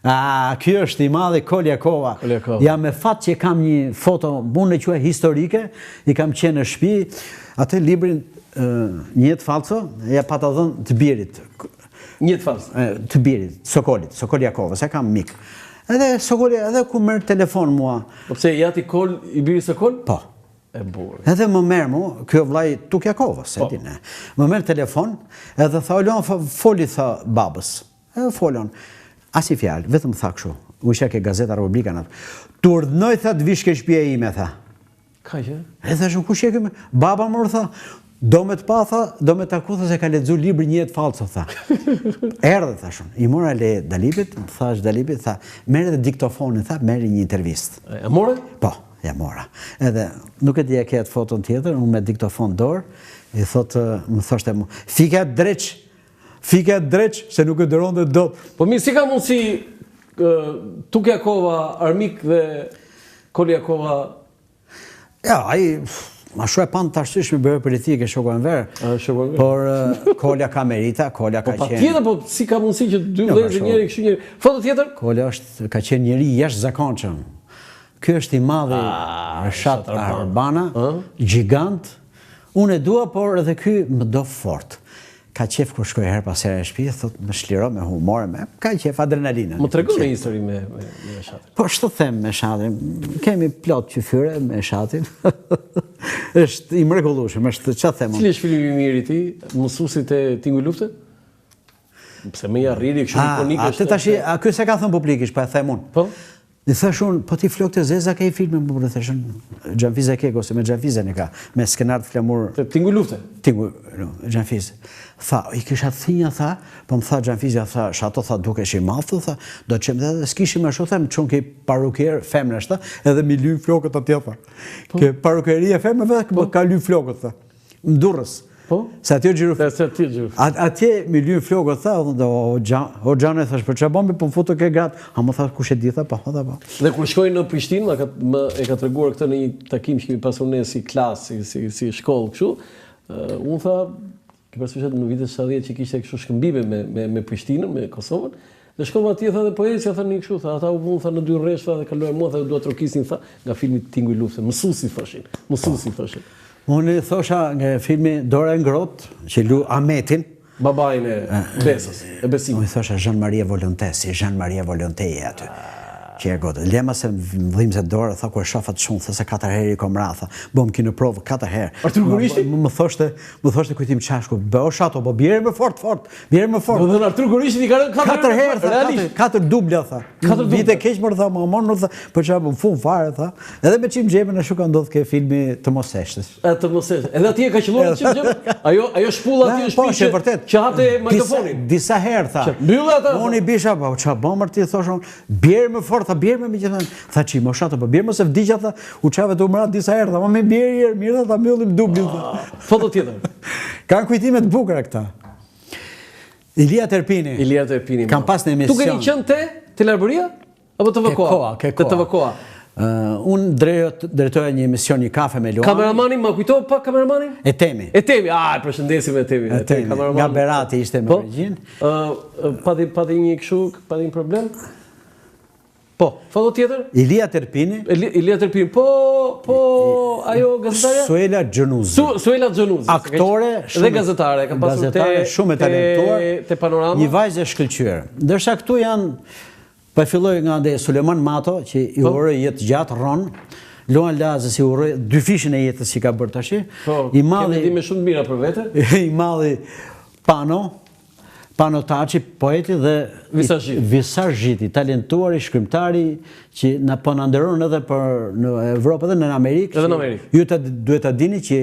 Ky është i madhi Koljakova. Jam me fat që kam një foto, unë e quaj historike, i kam qenë në shtëpi, atë librin Një jetë falso, ja pa ta dhënë të birit. Një jetë falso? Të birit, Sokol Jakova, se kam mik. Edhe Sokoli, edhe ku merr telefon mua. Po pse jati Kol i biri Sokol? Po. E burr. Edhe më merr mua, ky vllai Tukjakova, se di ne. Më merr telefon, edhe tha, "Olon, foli tha babës." Edhe folon. As i fjalë, vetëm tha kështu. U isha ke Gazeta Republika natë. "Tu urdhnoj tha të vish ke shtëpia ime tha." Ka që? E thashun, kush je ky? Baba më tha, "Do me të pa tha, do me taku tha se ka lexuar librin Një jetë falso tha." Erdhe thashun. I mora le Dalipit, më thash Dalipit, tha, "Merr edhe diktofonin, tha, merr një intervistë." E more? Po, ja mora. Edhe nuk e di a ke atë foton tjetër, unë me diktofon dorë, i thotë, më thoshte mua, "Fika dreq, se nuk e dëronte dot." Po mirë, si ka mundësi Tukjakova, Armik dhe Koljakova? Ja, ai ma shumë e pan të arsyeshme bërë politike, shoku Enver. Por Kolja ka merita, Kolja ka qenë. Po patjetër, po si ka mundësi që dy vëllezër njëri kështu njëri. Foto tjetër? Kolja ka qenë njëri jashtëzakonshëm. Ky është i madhi Reshat Arbana, gjigant. Unë e dua, por edhe ky më do fort. Ka qef kur shkoj her pas here në shtëpi, thot më shliro me humor, ka qef adrenalinën. Më tregon një histori me Reshatin. Po ç'të them me Reshatin? Kemi plot qyfyre me Reshatin. Është i mrekullueshëm, është ç'a them. Cili është filmi i mirë i tij? Mësuesit e Tingu i Luftës? Pse më arriti kështu ikonik është. Atë tash, ky se ka thënë publikisht, po e them unë. Po. I thash unë, po ti flokte zeza ke i filmin, po të thashën Xhanfiz e ke, ose me Xhanfizën e ka, me skenar të flamur. Tingu i Luftës? Tingu, Xhanfiz. Tha, i kisha thinja, tha, po më tha Xhanfizja, tha, shato, tha, dukesh i madh, tha, do të qemë dhe s'kishim ashtu, them, çon ke parukier femrash, tha, edhe mi lyn flokët atje, tha. Ke parukieria femrave, ka lyn flokët, tha. Ndurrës. Po? Se atje gjyru. Atje mi lyn flokët, tha, o Xhane, thash, për çfarë bombi, po më futu ke gratë. Ha më tha, kush e di, tha, po. Dhe kur shkojnë në Prishtinë, e ka treguar këtë në një takim që kemi pasur ne si klasë, si shkollë kështu, unë tha, ke parasysh në vitet 70 që kishte kështu shkëmbime me Prishtinën, me Kosovën, dhe shkova atje, tha, dhe poesia tha një kështu, tha, ata u vunë, tha, në 2 rreshta dhe kaluar mua, tha, dua trokisin, tha, nga filmi Tingu i Luftës, mësuesi thoshin. Unë thosha nga filmi Dora e ngrohtë, që lu Ahmetin, babain e Besës, e Besimit. Unë thosha Jean-Marie Volonté, si Jean-Marie Volonté aty. Që e gotë. Lema se vëllim se Dora, tha, ku e shafat shumë, tha se 4 herë i kom ra, tha, bëm ki në provë 4 herë. Artur Gurishti? Më thoshte kujtim qashku, o shato, po bjerë më fort, bjerë më fort. Dhe Artur Gurishti i ka 4 herë, tha, 4 dubla, tha. Vite keq më tha, më monë, tha, për që më fun fare, tha. Edhe me qim gjeme në shuka ndodhë ke filmi Të mos eshtës. Të mos eshtës. Edhe atje ka qëlluar qim gjeme? Ajo shpulla atje është pishe që hate mikrofonin. Disa herë, tha. Mbylla ata. Unë i bisha, po qa bëmër ti, thoshon, bjerë më fort, tha, bjerë me që tha qi, mo shato, po bjerë më se vdikja, tha, u qave të umrat disa herë, tha, ma me bjerë mirë, tha, mbyllim dublin, tha. Foto tjetër. Kanë kujtimet bukura këta. Ilia Terpini. Kam pas në emision. Tu keni qënë te Telarbëria? Apo të vëkoa? Ke koa. Unë drejtoja një emision, një kafe me Luan. Kameramanin, ma kujto pak kameramanin? Etemi, përshëndesim Etemi. Nga Berati ishte me regjin. Pati një këshu, pati një problem? Po, foto tjetër? Ilia Terpini, po, ajo gazetarja? Suela Gjonuzi. Aktore, dhe gazetare, ka pasur shumë e talentuar, te Panorama. një vajzë e shkëlqyer. Ndërsa këtu janë, pa filloj nga dhe Suleman Mato, që i uroj jetë gjatë Ron, Luan Lazës i uroj 2 fishin e jetës që ka bërë tashi. Kemi di me shumë mira për vete. I madhi Pano Taci, poeti dhe visazhiti, talentuari, shkrimtari, që në po në ndëron edhe në Evropë dhe në Amerikë. Edhe në Amerikë. Ju duhet të dini që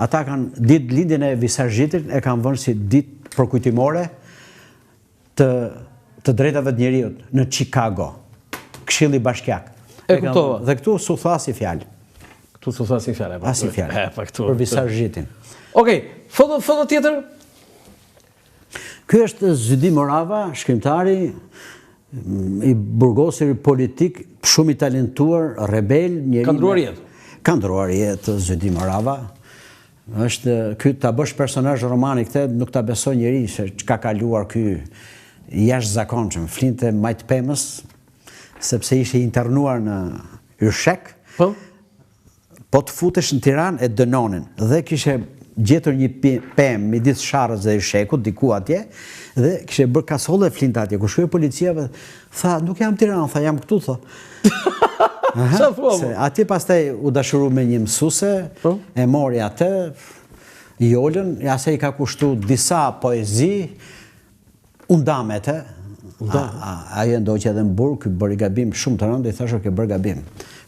ata kanë ditë lindjen e visazhitit, e kanë vënë si ditë përkujtimore të drejtave të njeriut në Chicago, Këshilli Bashkiak. E kuptova. Dhe këtu su tha si fjalë. Këtu su tha si fjalë. As si fjalë. Për visazhitin. Okej, foto tjetër? Ky është Zydi Morava, shkrimtari, i burgosur politik, shumë i talentuar, rebel, njeri. Ka ndruar jetë Zydi Morava. Është ky ta bësh personazh romani këtë, nuk ta besoj njeri se çka ka kaluar ky jashtëzakonshëm, flinte majt pemës, sepse ishte internuar në Yshek, po të futesh në Tiranë e dënonin, dhe kishe gjetur një pemë midis Sharrës dhe Yshekut, diku atje, dhe kishe bërë kasolle e flinte atje, ku shkoi policia, tha, nuk jam Tiranë, tha, jam këtu, tha. Atje pastaj u dashuru me një mësuese, e mori atë, Jolën, ase i ka kushtu disa poezi, undamet, ajo ndoqë edhe në burg, bëri gabim shumë të rëndë, i thashë ke bërë gabim.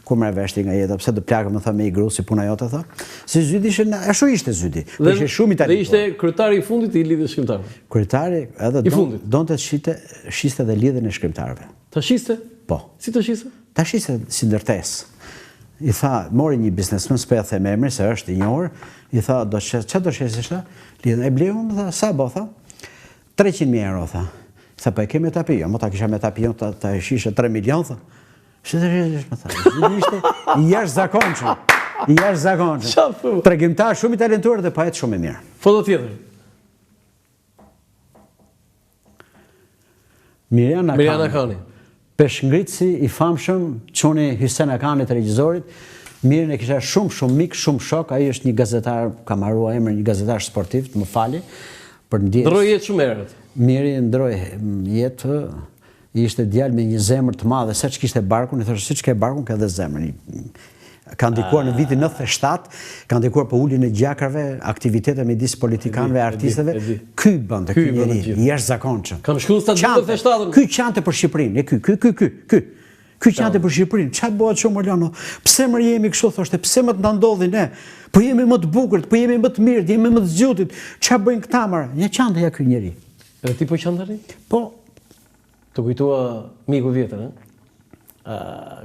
Ku më veshti nga jeta, pse do plakë më tha me i gru si puna jote, tha. Si Zydi ishte, ashtu ishte Zydi. Ishte shumë Dhe ishte kryetari i fundit i lidhjes shkrimtarëve. Kryetari edhe donte shiste dhe lidhjen e shkrimtarëve. Ta shiste? Po. Si të shiste? Ta shiste si ndërtesë. I tha, mori një biznesmen, s'pe e the me emri, se është i njohur, i tha, që do shesisht, lidhën e bleu, më tha, sa bo, tha, 300.000 euro, tha. Tha, pa e kemi tapi, jo, më ta kisha me tapi, ta e shishe 3 milion, tha. Shështë, më tha, ishte i jashtëzakonshëm, i jashtëzakonshëm. Tregimtar shumë i talentuar dhe poet shumë i mirë. Foto tjetër. Mirjana Kani. Peshngritësi i famshëm, çuni Hysen Akanit, regjizorit, Mirin e kisha shumë mik, shumë shok, ai është një gazetar, ka marrua emrin një gazetar sportiv, më fali, për ndjes. Ndroi jetë shumë herët. Miri ndroi jetë, ishte djalë me një zemër të madhe, se që kishte barkun, i thoshte, si që ke barkun, ka dhe zemër. Ka ndikuar në vitin 97, ka ndikuar për ullin e gjakrave, aktivitete midis politikanëve, artisteve, ky bënte, ky njeri, i jashtëzakonshëm. Kam shku në stadiumet e 97. Ky qante për Shqipërinë, ky qante për Shqipërinë, qa bëhet shumë Orlano? Pse më jemi kështu, thoshte, pse më të ndodhi ne? Po jemi më të bukurit, po jemi më të mirë, jemi më të zgjutit, qa bëjnë këta mërë? Një qante ja ky njeri. Edhe ti po qantari? Po. Të kujtua miku vjetër,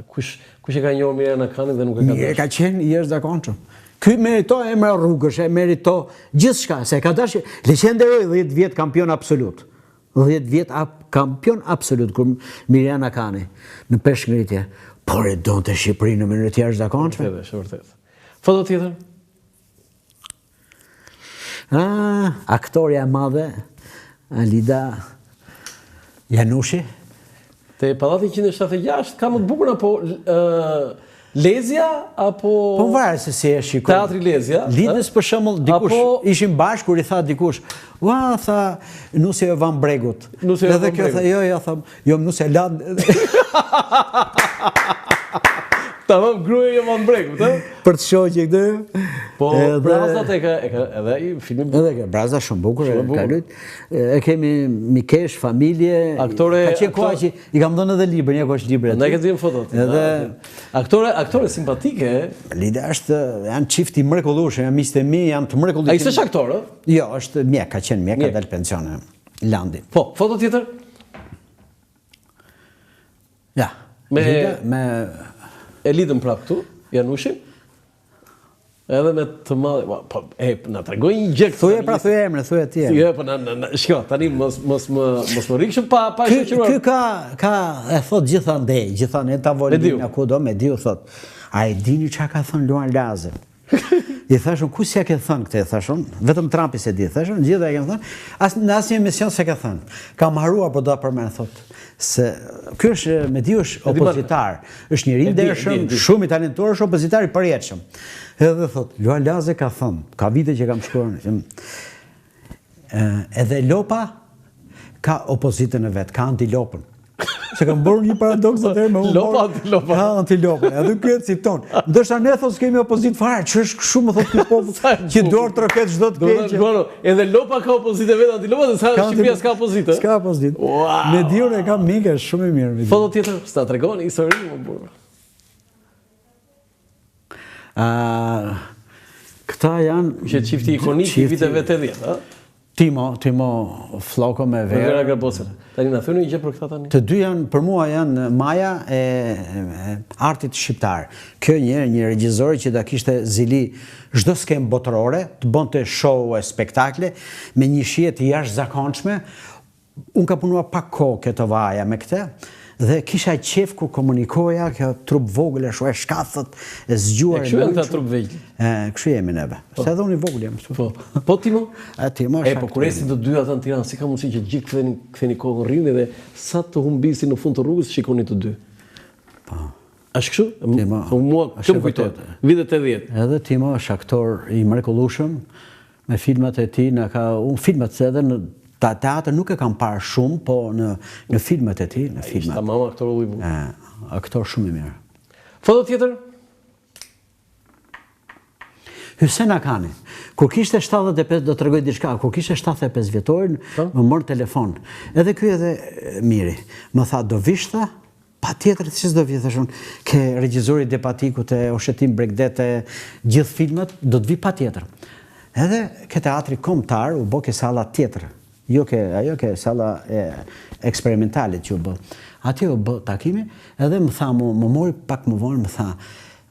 kush e ka njohur Mirjana Kanin dhe nuk e ka dashur? Ka qenë i jashtëzakonshëm. Ky merito emra rrugësh, merito gjithçka, se ka dashur, leqenderoi 10 vjet kampion absolut. 10 vjet kampion absolut kur Mirjana Kani në peshngritje, por e donte Shqipërinë në mënyrë të jashtëzakonshme. Është vërtet. Foto tjetër. Aktoria e madhe Alida Janushi. Te Pallati 176, ka më të bukur apo Lezja apo... Po varet se si e shikoj. Teatri Lezja. Lidhës për shembull dikush ishim bashkë kur i tha dikush, "Ua, tha, nusja e Van Bregut." Edhe kjo tha, "Jo, tha, jo nusja Land." Tamam, gruaja e Van Bregut, Për të shoqë këtë. Po, Brazat e ka edhe ai filmin. Edhe ka Braza shumë bukur, ka lut. E kemi Mikesh, familje. Aktore. Ka qenë koha që i kam dhënë edhe librin, ja ku është libri aty. Ne kemi fotot. Edhe aktore simpatike. Lida janë çift i mrekullueshëm, janë miqtë mi, janë të mrekullueshëm. Ai s'është aktor, ë? Jo, është mjek, ka qenë mjek, ka dalë pensione. Landi. Po, foto tjetër. Ja. Me Elidën prap këtu, Janushin. Edhe me të madhe, po, na tregoj një gjë. Thuaj pra, thuaj emrin, thuaj atje. Jo, po shko, tani mos më rikshëm pa shoqëruar. Ky ka e thot gjithandej tavolin kudo me diu thot. A e dini çka ka thënë Luan Lazi? I thashun, ku s'ja ke thënë këtë, thashun, vetëm Trumpi se di, thashun, gjithë e kemë thënë, në asnjë emision s'e ke thënë. Kam haruar, po do përmend, thot, se ky është, me di është opozitar, është njeri i ndershëm, shumë i talentuar, është opozitar i përjetshëm. Edhe thot, Luan Lazi ka thënë, ka vite që kam shkruar, edhe Lopa ka opozitën e vet, ka antilopën. Se kam bërë një paradoks atëherë me Lopa. Antilopën. Edhe ky e citon. Ndoshta ne thos kemi opozitë fare, ç'është kështu më thot ky popull që duar troket çdo të keq. Edhe Lopa ka opozitë vet, Antilopa, dhe sa Shqipëria s'ka opozitë. S'ka opozitë. Me diun e kam mikë shumë i mirë. Foto tjetër, s'ta tregoni historinë më burr. Këta janë që çifti ikonik i viteve 80, ë? Timo Floko me Vera Garbosën. Tani na thoni një gjë për këta tani. Të dy janë për mua janë maja e artit shqiptar. Kjo një regjizor që da kishte zili çdo skem botërore, të bonte show e spektakle me një shije të jashtëzakonshme. Unë ka punuar pak kohë këto vaja me këtë Dhe kisha qef kur komunikoja, kjo trup vogël e shumë e shkathët, e zgjuar. Kështu janë këta trup vegjël. Kështu jemi neve. Se edhe unë i vogël jam. Po Timo? Timo është. Po kur esin të dy ata në Tiranë, si ka mundësi që gjithë ktheni kohën rrini dhe sa të humbisi në fund të rrugës shikoni të dy. Po. Është kështu? Mua kjo më kujtohet. Vitet 80. Edhe Timo është aktor i mrekullueshëm me filmat e tij, unë filmat se edhe në teatr nuk e kam parë shumë, po në filmat e tij, në filmat. Ishte mama aktor Hollywood. Aktor shumë i mirë. Foto tjetër? Hysén Akani, kur kishte 75, do të tregoj diçka, kur kishte 75 vjetorin, më mor telefon. Edhe ky edhe miri, më tha do vish tha, patjetër ç'do do vi thashun, ke regjizori Depatikut e Oshetim Bregdete, gjithë filmat do të vi patjetër. Edhe ke teatri kombëtar u bë ke salla tjetër. Ajo ke salla eksperimentale që u bë. Atje u bë takimi, edhe më tha, më mori pak më vonë, më tha,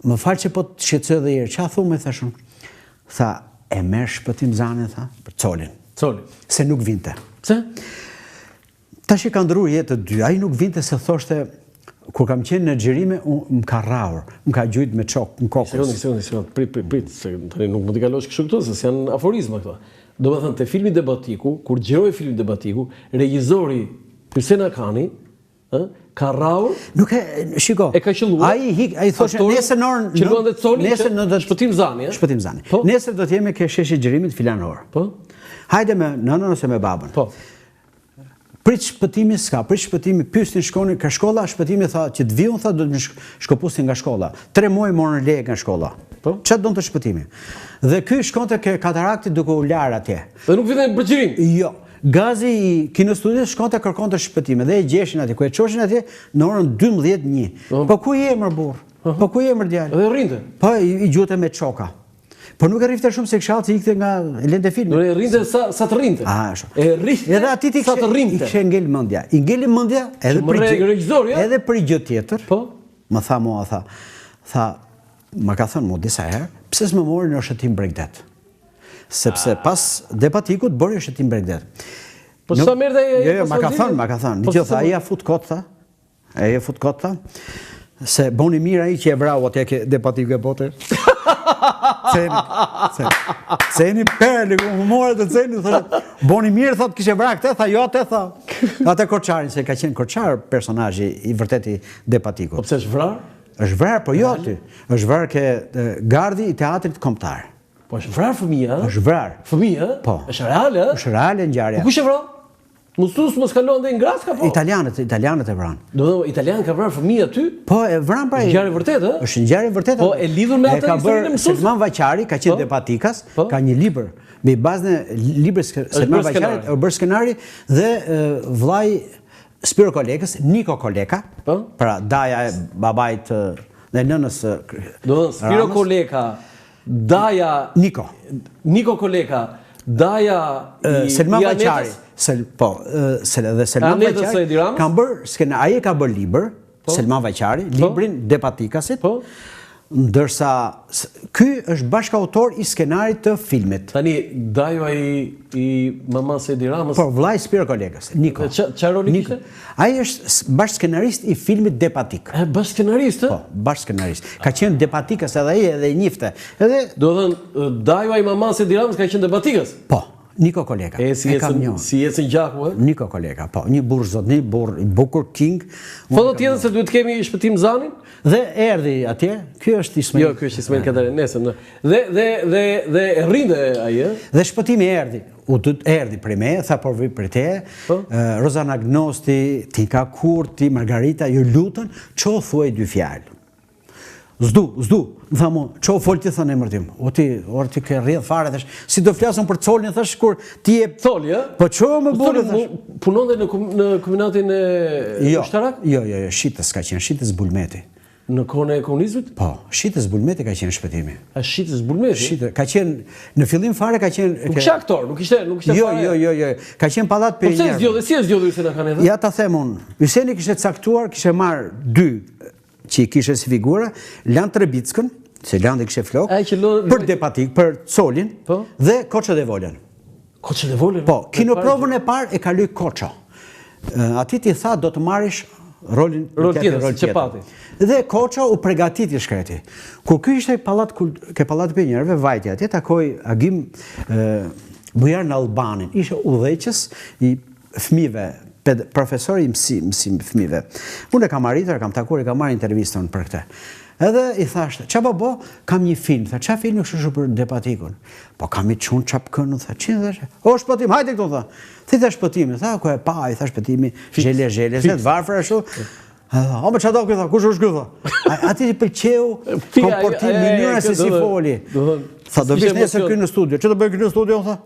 më fal që po të shqetësoj edhe herë, ç'a thumë thashun. Tha, e merr shpëtim zanin, tha, për Colin. Colin. Se nuk vinte. Pse? Tash i ka ndruar jetë të dy. Ai nuk vinte se thoshte kur kam qenë në xhirime, më ka rraur, më ka gjujt me çok në kokë. Sekondë, prit, se tani nuk mund të kalosh kështu këtu, se janë aforizma këto. Do të thënë, te filmi Debatiku, kur xhiroi filmi Debatiku, regjizori Hysén Akani, ka rraur. Nuk e shiko. E ka qelluar. Ai thoshte nesër në orën. Që luan dhe Coli, nesër në shpëtim zani, Shpëtim zani. Nesër do të jemi ke sheshi xhirimit filan orë. Po. Hajde me nënën ose me babën. Po. Prit shpëtimi s'ka, prit shpëtimi, pyesnin shkonin ka shkolla, shpëtimi tha që të viun tha do të shkopusin nga shkolla. 3 muaj morën lekë nga shkolla. Po. Çfarë donte shpëtimi? Dhe ky shkonte ke katarakti duke u lar atje. Dhe nuk vjen për xhirim. Jo. Gazi i kinostudios shkonte kërkonte shpëtime dhe e gjeshin atje, ku e çoshin atje në orën 12:01. Po ku je emër burr? Po ku je emër djalë? Dhe rrinte. Po i gjute me çoka. Po nuk e rrifte shumë se këshallë ikte nga lente filmi. Nuk e rrinte sa të rrinte. E rrinte. Edhe aty ti sa të rrinte. I kishte ngel mendja. I ngeli mendja edhe për gjë tjetër. Po. Më tha mua tha më ka thënë mua disa herë, pse s'më mori në Oshetim Bregdet? Sepse pas Depatikut bëri Oshetim Bregdet. Po sa merrte ai? Jo, më ka thënë. Një tha ai ja fut kot tha. Ai ja fut kot tha. Se boni mirë ai që e vrau atje ke Depatiku e bote. Ceni perli, më morë të ceni, thotë, boni mirë, thotë, kishe vra këte, tha, jo, atë, tha. Atë Korçarin, se ka qenë Korçar personazhi i vërteti Depatikut. Po pse është vrar? Është vrar, po jo aty. Është vrar ke gardi i teatrit kombëtar. Po është vrar fëmia, Është vrar. Fëmia? Po. Është reale, ë? Është reale ngjarja. Po kush e vran? Mos kalon dhe ngras ka po? Italianët e vran. Do të thotë italian ka vrarë fëmijë aty? Po e vran pra. Është ngjarje vërtetë, ë? Është ngjarje vërtetë. Po e lidhur me atë historinë e mësuesit. Selman Vaqari ka qenë Depatikas, ka një libër me bazën e librit Selman Vaqarit, është bërë skenari dhe vllai Spiro Kolekës, Niko Koleka, pra daja e babait dhe nënës. Do të Spiro Koleka, daja Niko Koleka, daja Selman Vaqari. Dhe Selman Vaqari kanë bërë skenar, ai ka bërë libër, Selman Vaqari, librin Depatikasit, ndërsa ky është bashkautor i skenarit të filmit. Tani dajo i mamas Edi Ramës. Po vllai Spiro Kolekës, Niko. Çfarë roli kishte? Ai është bashkëskenarist i filmit Depatik. Bashkëskenarist, ë? Po, bashkëskenarist. Ka qenë Depatikas edhe ai edhe i njifte. Edhe do të thënë dajo i mamas Edi Ramës ka qenë Depatikas. Po. Niko Koleka. Si ecën gjaku, ë? Niko Koleka, po, një burr zotni, burr i bukur king. Foto tjetër se duhet kemi shpëtim zanin? Dhe erdhi atje. Ky është Ismail. Jo, ky është Ismail Kadare, nesër. Dhe rrinte ai, ë? Dhe shpëtimi erdhi. Erdhi prej me, tha por vi prej te. Rozana Gnosti, Tika Kurti, Margarita, ju lutën, ço thuaj 2 fjalë. Zdu, më tha mu, qo fol ti thënë emër tim, o ti ke rrjedh fare, thash, si do flasën për Colin, thash, kur ti e... Coli, e? Po qo më bërë, thash. Punon dhe në kombinatin e ushtarak? Jo, Shitës ka qenë, Shitës Bulmeti. Në kohën e komunizmit? Po, Shitës Bulmeti ka qenë shpëtimi. A Shitës Bulmeti? Ka qenë, në fillim fare ka qenë... Nuk ishte aktor, nuk ishte fare... Jo, ka qenë pallat për njerë. Po si e zgjodhi Hysén Akani? Ja ta them unë, Hyseni kishte caktuar, kishte marrë 2 që i kishe si figura, Lan Trebickën, se Landi kishe flok, për Depatik, për Colin, dhe Koço dhe Volën. Koço dhe Volën? Po, kinoprovën e parë e kaloi Koço. Ati ti tha do të marrish rolin tjetër, që pati. Dhe Koça u përgatiti shkreti. Kur ky ishte ke Pallati Pionjerëve, vajti atje, takoi Agim Bujarin Albanin, ishte udhëheqës i fëmijëve, profesor i mësim fëmijëve. Unë e kam arritur, kam takuar, kam marrë intervistën për këtë. Edhe i thashtë, qa babo, kam një film, tha, qa filmi kështu për depatikun? Po kam i qunë qapkënë, tha, qinë dhe o, shpëtim, hajde këtu, tha. Thita shpëtimi, tha, ku e pa, i tha shpëtimi, gjele, se të varfër ashtu. O, me qa do këtë, kush është këtë? Ati i pëlqeu komportim, mënyra se si foli. Tha, do vish nesër kënë në studio. Që do bëjë kënë në studio, tha?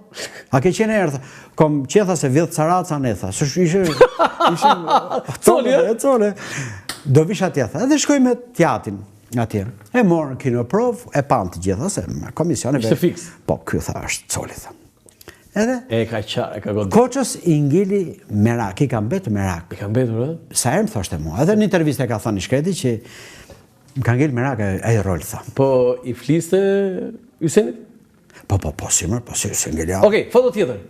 A ke qenë erë, tha? Kom qenë, tha, se vjetë caraca ne, tha. Së ishe... Cole. Do vish atje, tha. Edhe shkoj me teatrin atje. E morën kinoprov, e pan të gjitha, se me komisione... Ishte fix. Po, kjo, tha, është Coli, tha. Edhe... E ka qarë, ka godë. Koçës i ngili merak, i kam betë merak. I kam betur, e? Sa herë më thoshte mua. Edhe në interviste ka thënë i shkreti që më ka ngili merak e rol, tha. Po, i fliste Ysenit? Po, si mërë, po, si ngili. Okej, foto tjetër.